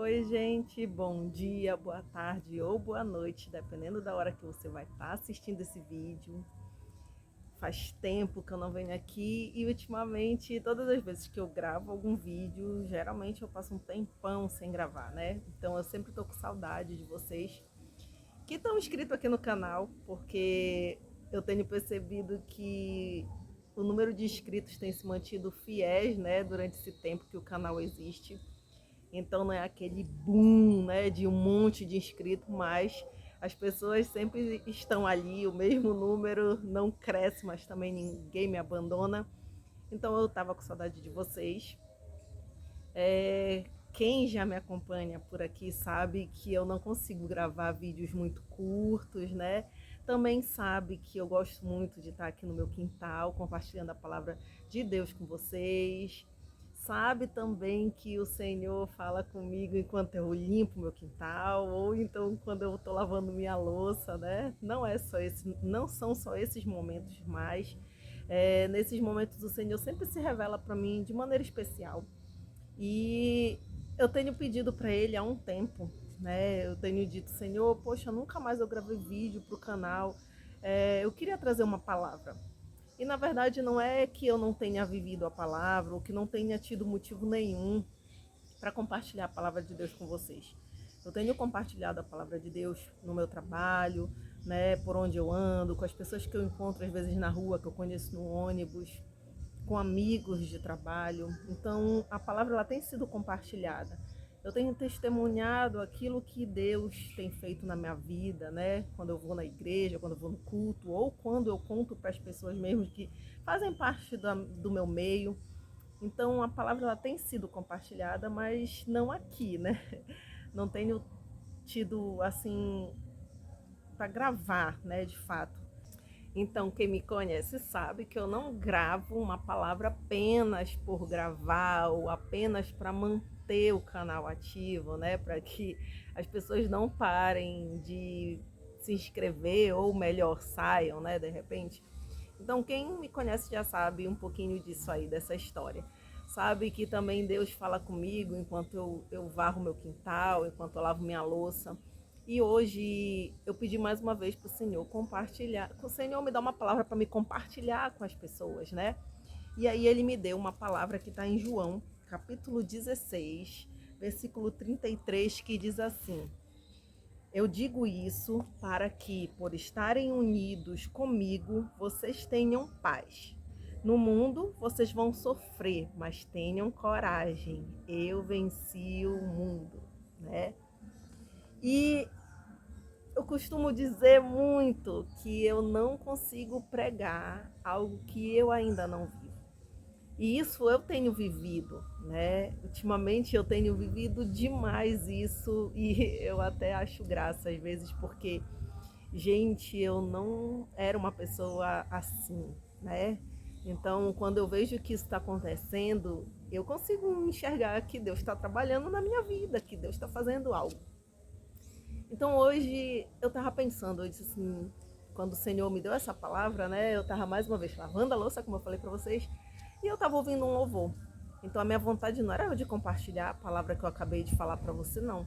Oi, gente, bom dia, boa tarde ou boa noite, dependendo da hora que você vai estar assistindo esse vídeo. Faz tempo que eu não venho aqui e ultimamente, todas as vezes que eu gravo algum vídeo, geralmente eu passo um tempão sem gravar, né? Então eu sempre tô com saudade de vocês que estão inscritos aqui no canal, porque eu tenho percebido que o número de inscritos tem se mantido fiéis, né, durante esse tempo que o canal existe. Então não é aquele boom, né, de um monte de inscritos, mas as pessoas sempre estão ali, o mesmo número não cresce, mas também ninguém me abandona. Então eu estava com saudade de vocês. Quem já me acompanha por aqui sabe que eu não consigo gravar vídeos muito curtos, né? Também sabe que eu gosto muito de estar aqui no meu quintal, compartilhando a palavra de Deus com vocês. Sabe também que o Senhor fala comigo enquanto eu limpo meu quintal, ou então quando eu estou lavando minha louça, né? Não são só esses momentos, mas nesses momentos o Senhor sempre se revela para mim de maneira especial. E eu tenho pedido para ele há um tempo, né? Eu tenho dito, Senhor, poxa, nunca mais eu gravei vídeo para o canal. Eu queria trazer uma palavra. E na verdade não é que eu não tenha vivido a palavra ou que não tenha tido motivo nenhum para compartilhar a palavra de Deus com vocês. Eu tenho compartilhado a palavra de Deus no meu trabalho, né, por onde eu ando, com as pessoas que eu encontro às vezes na rua, que eu conheço no ônibus, com amigos de trabalho. Então, a palavra ela tem sido compartilhada. Eu tenho testemunhado aquilo que Deus tem feito na minha vida, né? Quando eu vou na igreja, quando eu vou no culto, ou quando eu conto para as pessoas mesmo que fazem parte do meu meio. Então, a palavra ela tem sido compartilhada, mas não aqui, né? Não tenho tido, assim, para gravar, né, de fato. Então, quem me conhece sabe que eu não gravo uma palavra apenas por gravar ou apenas para manter o canal ativo, né? Para que as pessoas não parem de se inscrever ou melhor saiam, né? De repente. Então, quem me conhece já sabe um pouquinho disso aí, dessa história. Sabe que também Deus fala comigo enquanto eu varro meu quintal, enquanto eu lavo minha louça. E hoje eu pedi mais uma vez para o Senhor compartilhar, o Senhor me dá uma palavra para me compartilhar com as pessoas, né? E aí ele me deu uma palavra que está em João, capítulo 16, versículo 33, que diz assim: Eu digo isso para que, por estarem unidos comigo, vocês tenham paz. No mundo vocês vão sofrer, mas tenham coragem. Eu venci o mundo, né? E eu costumo dizer muito que eu não consigo pregar algo que eu ainda não vivo. E isso eu tenho vivido, né? Ultimamente eu tenho vivido demais isso e eu até acho graça às vezes porque, gente, eu não era uma pessoa assim, né? Então, quando eu vejo que isso está acontecendo, eu consigo enxergar que Deus está trabalhando na minha vida, que Deus está fazendo algo. Então hoje eu tava pensando, eu disse assim, quando o Senhor me deu essa palavra, né? Eu tava mais uma vez lavando a louça, como eu falei para vocês, e eu tava ouvindo um louvor. Então a minha vontade não era de compartilhar a palavra que eu acabei de falar para você, não.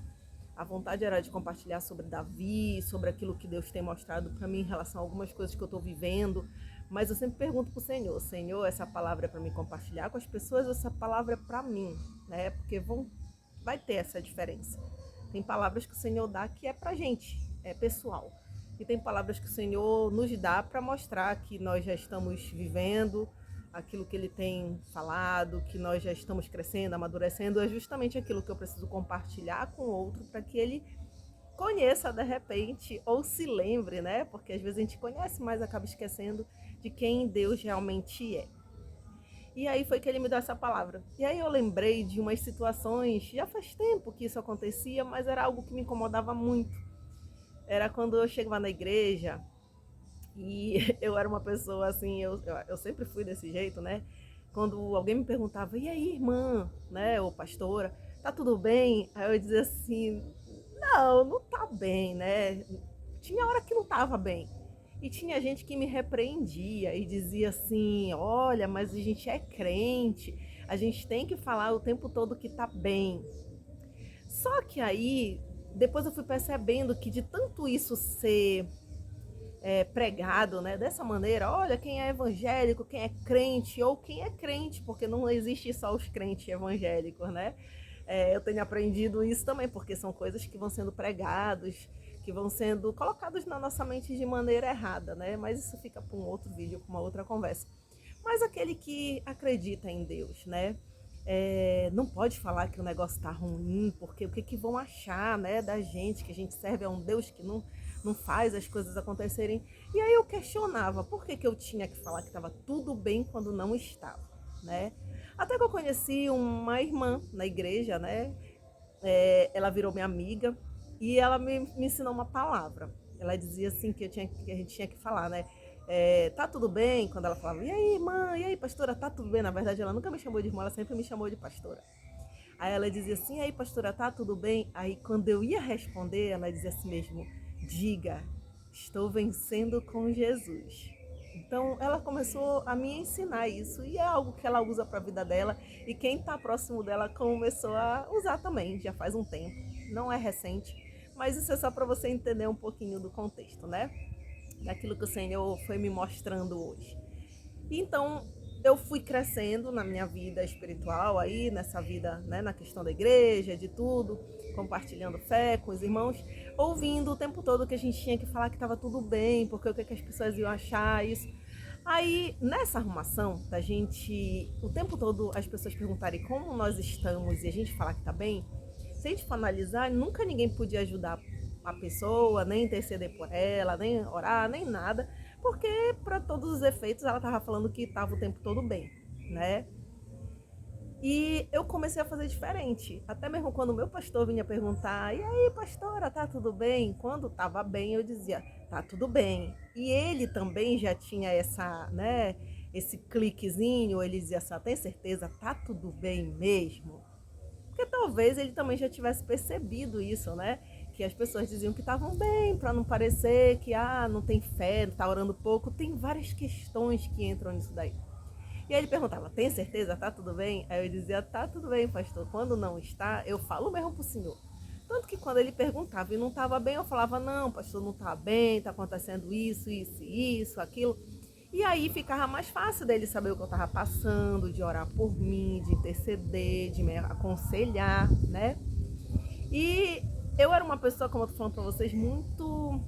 A vontade era de compartilhar sobre Davi, sobre aquilo que Deus tem mostrado para mim em relação a algumas coisas que eu estou vivendo. Mas eu sempre pergunto para o Senhor, Senhor, essa palavra é para me compartilhar com as pessoas ou essa palavra é para mim, né? Porque vai ter essa diferença. Tem palavras que o Senhor dá que é pra gente, é pessoal. E tem palavras que o Senhor nos dá para mostrar que nós já estamos vivendo aquilo que Ele tem falado, que nós já estamos crescendo, amadurecendo. É justamente aquilo que eu preciso compartilhar com o outro para que ele conheça de repente ou se lembre, né? Porque às vezes a gente conhece, mas acaba esquecendo de quem Deus realmente é. E aí foi que ele me deu essa palavra. E aí eu lembrei de umas situações, já faz tempo que isso acontecia, mas era algo que me incomodava muito. Era quando eu chegava na igreja e eu era uma pessoa assim, eu sempre fui desse jeito, né? Quando alguém me perguntava, e aí, irmã, né, ou pastora, tá tudo bem? Aí eu dizia assim, não tá bem, né? Tinha hora que não tava bem. E tinha gente que me repreendia e dizia assim: olha, mas a gente é crente, a gente tem que falar o tempo todo que tá bem. Só que aí, depois eu fui percebendo que de tanto isso ser pregado, né, dessa maneira, olha, quem é evangélico, quem é crente, ou quem é crente, porque não existe só os crentes evangélicos, né? Eu tenho aprendido isso também, porque são coisas que vão sendo pregados, que vão sendo colocados na nossa mente de maneira errada, né? Mas isso fica para um outro vídeo, para uma outra conversa. Mas aquele que acredita em Deus, né? Não pode falar que o negócio está ruim, porque o que vão achar, né, da gente, que a gente serve a um Deus que não faz as coisas acontecerem. E aí eu questionava por que eu tinha que falar que estava tudo bem quando não estava, né? Até que eu conheci uma irmã na igreja, né? Ela virou minha amiga e ela me ensinou uma palavra. Ela dizia assim que a gente tinha que falar, né? Tá tudo bem? Quando ela falava, e aí, irmã, e aí, pastora, tá tudo bem? Na verdade, ela nunca me chamou de irmã, ela sempre me chamou de pastora. Aí ela dizia assim, e aí, pastora, tá tudo bem? Aí quando eu ia responder, ela dizia assim mesmo, diga, estou vencendo com Jesus. Então ela começou a me ensinar isso e é algo que ela usa para a vida dela e quem está próximo dela começou a usar também, já faz um tempo, não é recente, mas isso é só para você entender um pouquinho do contexto, né? Daquilo que o Senhor foi me mostrando hoje. Então, eu fui crescendo na minha vida espiritual aí, nessa vida, né, na questão da igreja, de tudo, compartilhando fé com os irmãos, ouvindo o tempo todo que a gente tinha que falar que estava tudo bem, porque o que as pessoas iam achar, isso. Aí, nessa arrumação, da gente, o tempo todo as pessoas perguntarem como nós estamos e a gente falar que está bem, se a gente for analisar, nunca ninguém podia ajudar a pessoa, nem interceder por ela, nem orar, nem nada, porque para todos os efeitos ela estava falando que estava o tempo todo bem, né? E eu comecei a fazer diferente. Até mesmo quando o meu pastor vinha perguntar, e aí, pastora, tá tudo bem? Quando estava bem, eu dizia, tá tudo bem. E ele também já tinha essa, né, esse cliquezinho, ele dizia assim, tem certeza, tá tudo bem mesmo? Porque talvez ele também já tivesse percebido isso, né? Que as pessoas diziam que estavam bem, para não parecer que não tem fé, está orando pouco. Tem várias questões que entram nisso daí. E aí ele perguntava, tem certeza? Tá tudo bem? Aí eu dizia, tá tudo bem, pastor. Quando não está, eu falo mesmo pro senhor. Tanto que quando ele perguntava e não estava bem, eu falava, não, pastor, não está bem, está acontecendo isso, isso, isso, aquilo. E aí ficava mais fácil dele saber o que eu estava passando, de orar por mim, de interceder, de me aconselhar, né? E eu era uma pessoa, como eu tô falando para vocês, muito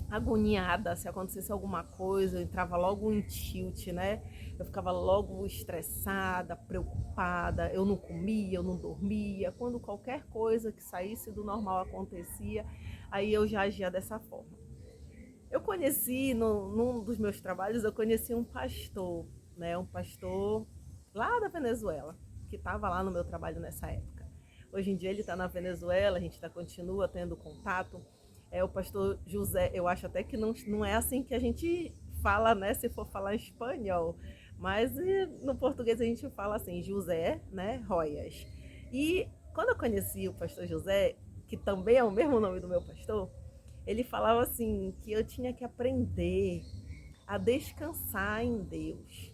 agoniada. Se acontecesse alguma coisa, eu entrava logo em tilt, né? Eu ficava logo estressada, preocupada, eu não comia, eu não dormia. Quando qualquer coisa que saísse do normal acontecia, aí eu já agia dessa forma. Eu conheci, num dos meus trabalhos, eu conheci um pastor, né? Um pastor lá da Venezuela, que estava lá no meu trabalho nessa época. Hoje em dia ele está na Venezuela, a gente continua tendo contato. É o pastor José, eu acho até que não é assim que a gente fala, né? Se for falar espanhol. Mas no português a gente fala assim, José, né? Royas. E quando eu conheci o pastor José, que também é o mesmo nome do meu pastor, ele falava assim que eu tinha que aprender a descansar em Deus.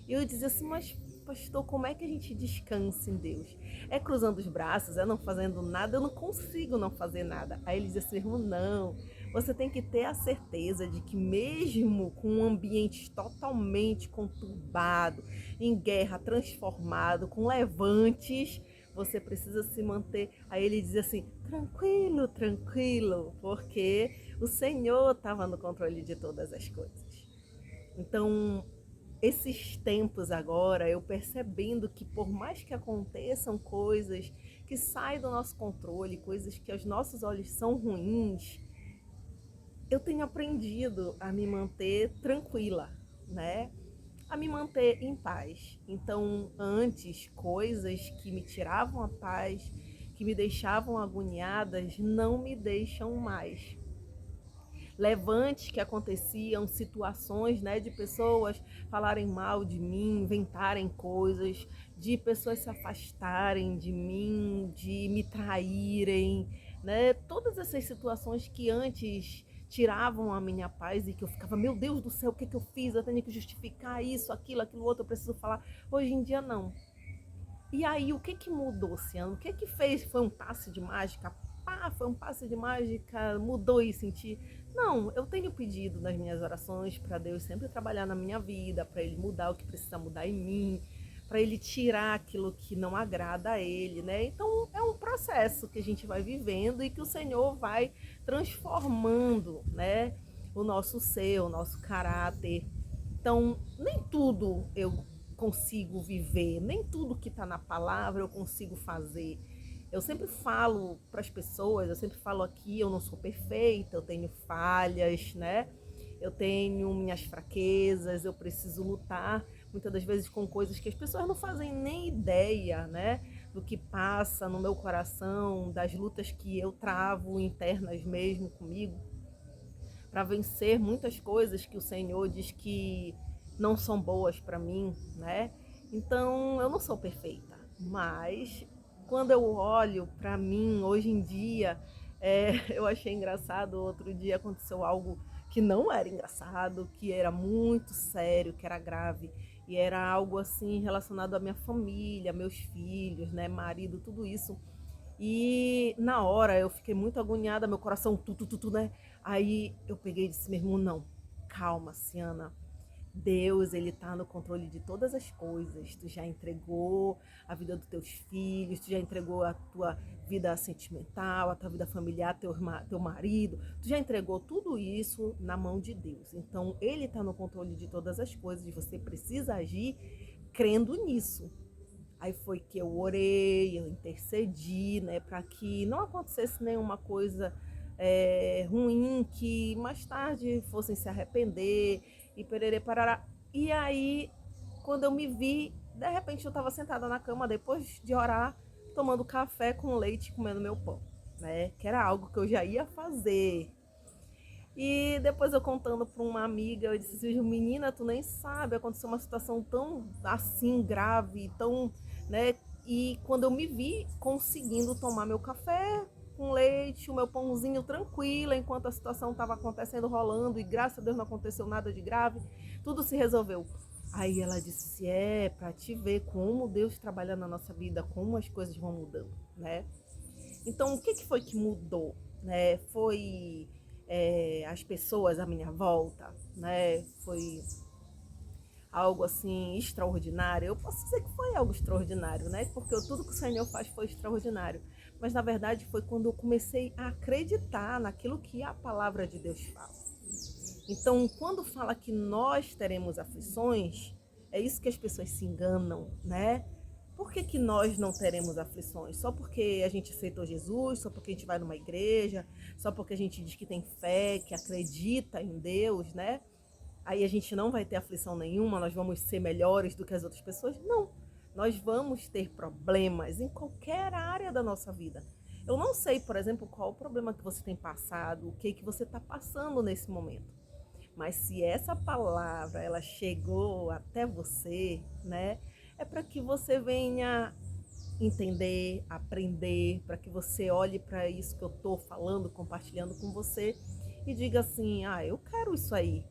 E eu dizia assim, mas pastor, como é que a gente descansa em Deus? É cruzando os braços, é não fazendo nada? Eu não consigo não fazer nada. Aí ele dizia assim, irmão, não. Você tem que ter a certeza de que mesmo com um ambiente totalmente conturbado, em guerra, transformado, com levantes, você precisa se manter. Aí ele dizia assim, tranquilo, tranquilo, porque o Senhor estava no controle de todas as coisas. Então, esses tempos agora, eu percebendo que por mais que aconteçam coisas que saem do nosso controle, coisas que aos nossos olhos são ruins, eu tenho aprendido a me manter tranquila, né? A me manter em paz. Então, antes, coisas que me tiravam a paz, que me deixavam agoniadas, não me deixam mais. Levantes que aconteciam, situações, né, de pessoas falarem mal de mim, inventarem coisas, de pessoas se afastarem de mim, de me traírem, né? Todas essas situações que antes tiravam a minha paz e que eu ficava, meu Deus do céu, o que que eu fiz? Eu tenho que justificar isso, aquilo outro, eu preciso falar. Hoje em dia não. E aí, o que que mudou esse ano? O que que fez? Foi um passe de mágica? Pá, foi um passe de mágica, mudou e senti. Não, eu tenho pedido nas minhas orações para Deus sempre trabalhar na minha vida, para Ele mudar o que precisa mudar em mim, para Ele tirar aquilo que não agrada a Ele, né? Então é um processo que a gente vai vivendo e que o Senhor vai transformando, né? O nosso ser, o nosso caráter. Então, nem tudo eu consigo viver, nem tudo que está na palavra eu consigo fazer. Eu sempre falo para as pessoas, eu sempre falo aqui, eu não sou perfeita, eu tenho falhas, né? Eu tenho minhas fraquezas, eu preciso lutar muitas das vezes com coisas que as pessoas não fazem nem ideia, né? Do que passa no meu coração, das lutas que eu travo internas mesmo comigo, para vencer muitas coisas que o Senhor diz que não são boas para mim, né? Então, eu não sou perfeita, mas quando eu olho para mim hoje em dia, eu achei engraçado. Outro dia aconteceu algo que não era engraçado, que era muito sério, que era grave, e era algo assim relacionado à minha família, meus filhos, né, marido, tudo isso. E na hora eu fiquei muito agoniada, meu coração tu, né? Aí eu peguei e disse, meu irmão, não, calma, Ciana. Deus, ele tá no controle de todas as coisas. Tu já entregou a vida dos teus filhos, tu já entregou a tua vida sentimental, a tua vida familiar, teu marido. Tu já entregou tudo isso na mão de Deus. Então, ele tá no controle de todas as coisas e você precisa agir crendo nisso. Aí foi que eu orei, eu intercedi, né, para que não acontecesse nenhuma coisa ruim, que mais tarde fossem se arrepender e perere parará. E aí, quando eu me vi, de repente eu estava sentada na cama depois de orar, tomando café com leite, comendo meu pão, né, que era algo que eu já ia fazer. E depois eu contando para uma amiga, eu disse assim, menina, tu nem sabe, aconteceu uma situação tão assim grave, tão, né? E quando eu me vi conseguindo tomar meu café com leite, o meu pãozinho tranquila, enquanto a situação estava acontecendo, rolando, e graças a Deus não aconteceu nada de grave, tudo se resolveu. Aí ela disse, para te ver como Deus trabalha na nossa vida, como as coisas vão mudando, né? Então, o que que foi que mudou, né? Foi as pessoas à minha volta, né? Foi algo assim extraordinário. Eu posso dizer que foi algo extraordinário, né? Porque tudo que o Senhor faz foi extraordinário. Mas na verdade foi quando eu comecei a acreditar naquilo que a palavra de Deus fala. Então, quando fala que nós teremos aflições, é isso que as pessoas se enganam, né? Por que que nós não teremos aflições? Só porque a gente aceitou Jesus, só porque a gente vai numa igreja, só porque a gente diz que tem fé, que acredita em Deus, né? Aí a gente não vai ter aflição nenhuma, nós vamos ser melhores do que as outras pessoas? Não. Nós vamos ter problemas em qualquer área da nossa vida. Eu não sei, por exemplo, qual o problema que você tem passado, o que você está passando nesse momento. Mas se essa palavra ela chegou até você, né, é para que você venha entender, aprender, para que você olhe para isso que eu estou falando, compartilhando com você e diga assim: ah, eu quero isso aí.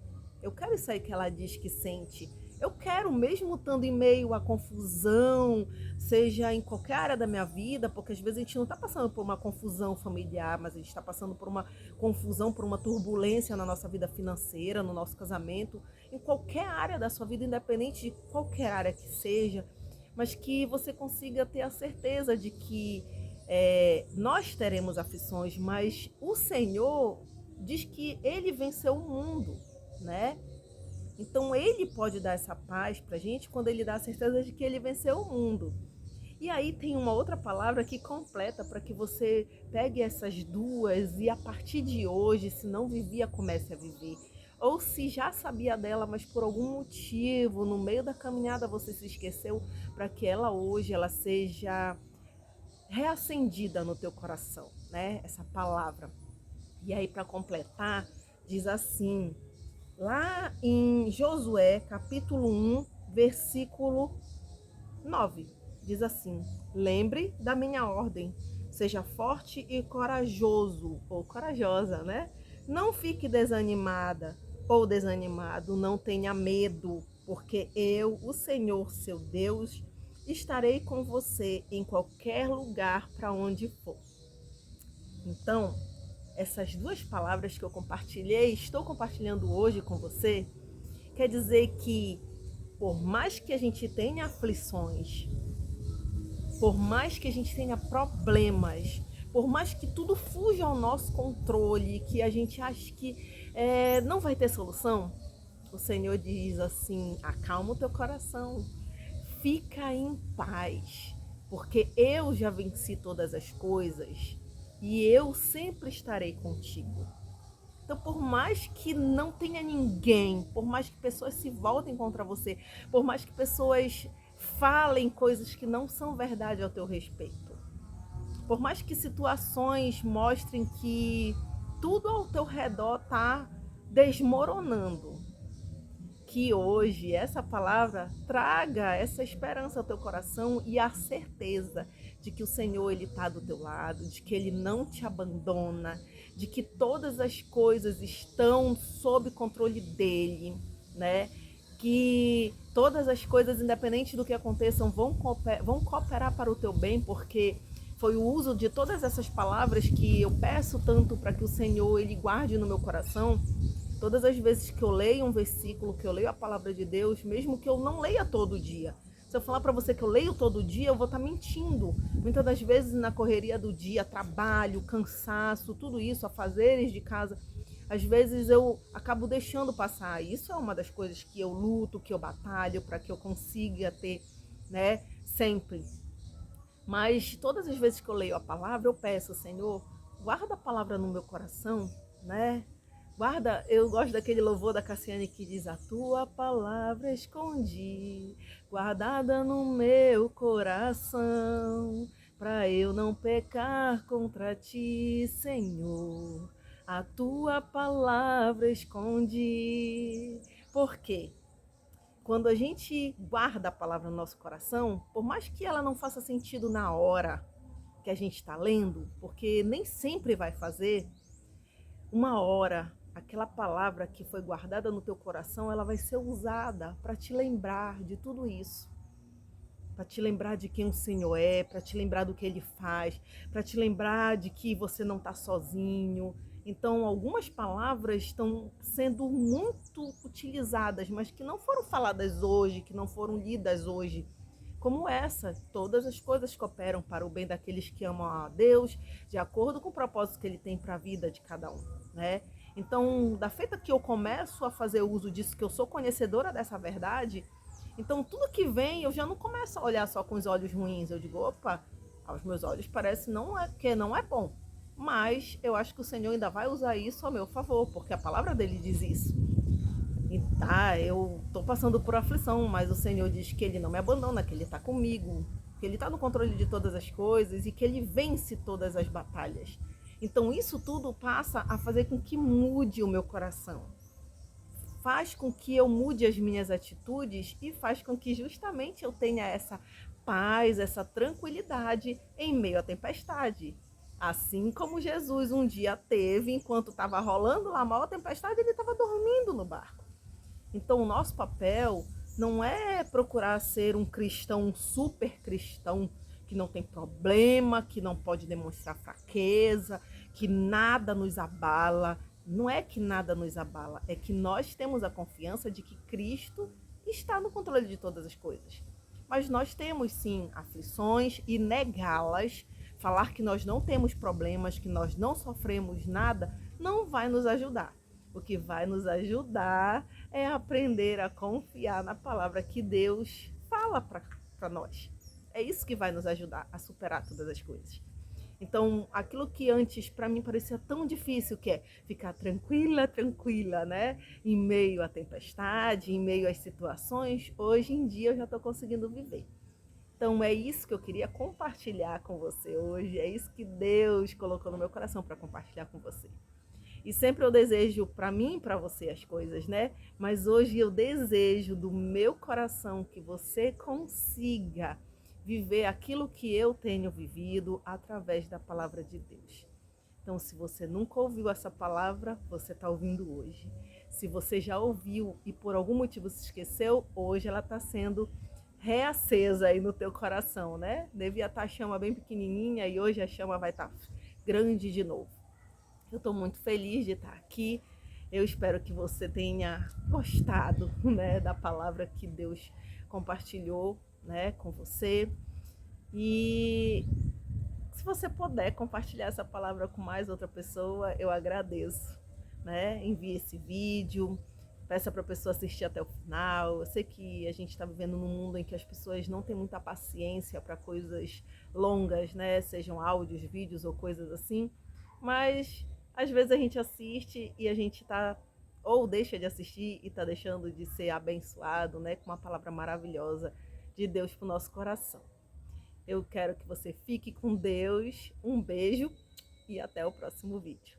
Eu quero isso aí que ela diz que sente. Eu quero, mesmo estando em meio à confusão, seja em qualquer área da minha vida, porque às vezes a gente não está passando por uma confusão familiar, mas a gente está passando por uma confusão, por uma turbulência na nossa vida financeira, no nosso casamento, em qualquer área da sua vida, independente de qualquer área que seja, mas que você consiga ter a certeza de que nós teremos aflições, mas o Senhor diz que Ele venceu o mundo, né? Então ele pode dar essa paz pra gente quando ele dá a certeza de que ele venceu o mundo. E aí tem uma outra palavra que completa para que você pegue essas duas e a partir de hoje, se não vivia, comece a viver. Ou se já sabia dela, mas por algum motivo, no meio da caminhada você se esqueceu, para que ela hoje ela seja reacendida no teu coração, né? Essa palavra. E aí para completar, diz assim: lá em Josué, capítulo 1, versículo 9, diz assim: lembre da minha ordem, seja forte e corajoso, ou corajosa, né? Não fique desanimada ou desanimado, não tenha medo, porque eu, o Senhor, seu Deus, estarei com você em qualquer lugar para onde for. Então, essas duas palavras que eu compartilhei, estou compartilhando hoje com você, quer dizer que por mais que a gente tenha aflições, por mais que a gente tenha problemas, por mais que tudo fuja ao nosso controle, que a gente ache que não vai ter solução, o Senhor diz assim: acalma o teu coração, fica em paz, porque eu já venci todas as coisas e eu sempre estarei contigo. Então, por mais que não tenha ninguém, por mais que pessoas se voltem contra você, por mais que pessoas falem coisas que não são verdade ao teu respeito, por mais que situações mostrem que tudo ao teu redor está desmoronando, que hoje essa palavra traga essa esperança ao teu coração e a certeza de que o Senhor ele está do teu lado, de que ele não te abandona, de que todas as coisas estão sob controle dele, né? Que todas as coisas, independente do que aconteçam, vão cooperar para o teu bem, porque foi o uso de todas essas palavras que eu peço tanto para que o Senhor ele guarde no meu coração. Todas as vezes que eu leio um versículo, que eu leio a palavra de Deus, mesmo que eu não leia todo dia. Se eu falar para você que eu leio todo dia, eu vou estar mentindo. Muitas das vezes na correria do dia, trabalho, cansaço, tudo isso, afazeres de casa, às vezes eu acabo deixando passar. Isso é uma das coisas que eu luto, que eu batalho para que eu consiga ter, né, sempre. Mas todas as vezes que eu leio a palavra, eu peço, Senhor, guarda a palavra no meu coração, né? Guarda, eu gosto daquele louvor da Cassiane que diz: a tua palavra escondi, guardada no meu coração, para eu não pecar contra ti, Senhor. A tua palavra escondi. Por quê? Quando a gente guarda a palavra no nosso coração, por mais que ela não faça sentido na hora que a gente está lendo, porque nem sempre vai fazer, uma hora, aquela palavra que foi guardada no teu coração, ela vai ser usada para te lembrar de tudo isso. Para te lembrar de quem o Senhor é, para te lembrar do que Ele faz, para te lembrar de que você não está sozinho. Então, algumas palavras estão sendo muito utilizadas, mas que não foram faladas hoje, que não foram lidas hoje. Como essa, todas as coisas cooperam para o bem daqueles que amam a Deus, de acordo com o propósito que Ele tem para a vida de cada um, né? Então, da feita que eu começo a fazer uso disso, que eu sou conhecedora dessa verdade, então tudo que vem eu já não começo a olhar só com os olhos ruins. Eu digo, opa, aos meus olhos parece que não é bom. Mas eu acho que o Senhor ainda vai usar isso a meu favor, porque a palavra dele diz isso. E tá, eu tô passando por aflição, mas o Senhor diz que ele não me abandona, que ele tá comigo, que ele tá no controle de todas as coisas e que ele vence todas as batalhas. Então isso tudo passa a fazer com que mude o meu coração. Faz com que eu mude as minhas atitudes e faz com que justamente eu tenha essa paz, essa tranquilidade em meio à tempestade. Assim como Jesus um dia teve, enquanto estava rolando lá a maior tempestade, ele estava dormindo no barco. Então, o nosso papel não é procurar ser um cristão, um super cristão, que não tem problema, que não pode demonstrar fraqueza, que nada nos abala. Não é que nada nos abala, é que nós temos a confiança de que Cristo está no controle de todas as coisas. Mas nós temos sim aflições e negá-las, falar que nós não temos problemas, que nós não sofremos nada, não vai nos ajudar. O que vai nos ajudar é aprender a confiar na palavra que Deus fala para nós. É isso que vai nos ajudar a superar todas as coisas. Então, aquilo que antes para mim parecia tão difícil, que é ficar tranquila, tranquila, né? Em meio à tempestade, em meio às situações, hoje em dia eu já estou conseguindo viver. Então, é isso que eu queria compartilhar com você hoje. É isso que Deus colocou no meu coração para compartilhar com você. E sempre eu desejo para mim e para você as coisas, né? Mas hoje eu desejo do meu coração que você consiga viver aquilo que eu tenho vivido através da palavra de Deus. Então, se você nunca ouviu essa palavra, você está ouvindo hoje. Se você já ouviu e por algum motivo se esqueceu, hoje ela está sendo reacesa aí no teu coração, né? Devia estar a chama bem pequenininha e hoje a chama vai estar grande de novo. Eu estou muito feliz de estar aqui. Eu espero que você tenha gostado, né, da palavra que Deus compartilhou, né, com você. E se você puder compartilhar essa palavra com mais outra pessoa, eu agradeço, né? Envie esse vídeo, peça para a pessoa assistir até o final. Eu sei que a gente está vivendo num mundo em que as pessoas não têm muita paciência para coisas longas, né? Sejam áudios, vídeos ou coisas assim, mas às vezes a gente assiste e a gente está ou deixa de assistir e está deixando de ser abençoado, né? Com uma palavra maravilhosa de Deus para o nosso coração. Eu quero que você fique com Deus. Um beijo e até o próximo vídeo.